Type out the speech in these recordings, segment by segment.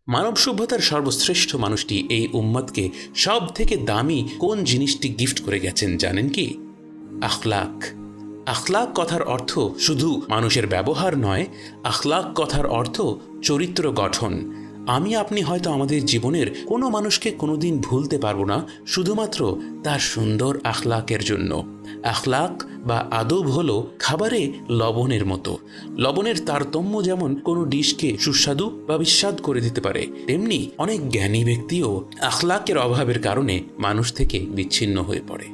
মানব সভ্যতার সর্বশ্রেষ্ঠ মানুষটি এই উম্মতকে সব থেকে দামি কোন জিনিসটি গিফট করে গেছেন জানেন কি? আখলাক। আখলাক কথার অর্থ শুধু মানুষের ব্যবহার নয়, আখলাক কথার অর্থ চরিত্র গঠন। আমি আপনি হয়তো আমাদের জীবনের কোনো মানুষকে কোনোদিন ভুলতে পারবো না শুধুমাত্র তার সুন্দর আখলাকের জন্য। আখলাক বা আদব হলো খাবারে লবণের মতো। লবণের তারতম্য যেমন কোনো ডিশকে সুস্বাদু বা বিস্বাদ করে দিতে পারে, তেমনি অনেক জ্ঞানী ব্যক্তিও আখলাকের অভাবের কারণে মানুষ থেকে বিচ্ছিন্ন হয়ে পড়ে।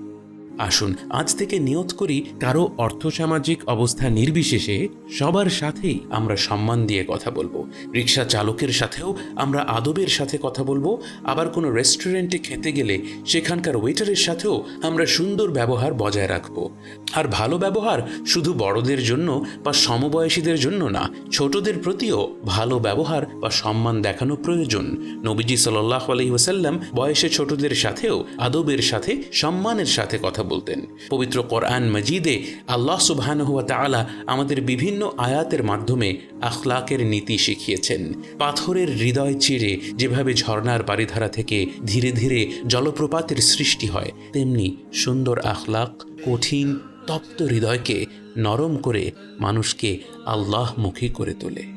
আসুন আজ থেকে নিয়ত করি, কারো অর্থসামাজিক অবস্থা নির্বিশেষে সবার সাথেই আমরা সম্মান দিয়ে কথা বলবো। রিক্সা চালকের সাথেও আমরা আদবের সাথে কথা বলবো। আবার কোনো রেস্টুরেন্টে খেতে গেলে সেখানকার ওয়েটারের সাথেও আমরা সুন্দর ব্যবহার বজায় রাখবো। আর ভালো ব্যবহার শুধু বড়দের জন্য বা সমবয়সীদের জন্য না, ছোটদের প্রতিও ভালো ব্যবহার বা সম্মান দেখানো প্রয়োজন। নবীজি সাল্লাল্লাহু আলাইহি ওয়াসাল্লাম বয়সে ছোটদের সাথেও আদবের সাথে সম্মানের সাথে কথা বলতেন। পবিত্র কোরআন মাজিদে আল্লাহ সুবহানাহু ওয়া তাআলা আমাদের বিভিন্ন আয়াতের মাধ্যমে আখলাকের নীতি শিখিয়েছেন। পাথরের হৃদয় চিরে যেভাবে ঝর্ণার বারিধারা থেকে ধীরে ধীরে জলপ্রপাতের সৃষ্টি হয়, তেমনি সুন্দর আখলাক কঠিন তপ্ত হৃদয়কে নরম করে মানুষকে আল্লাহমুখী করে তোলে।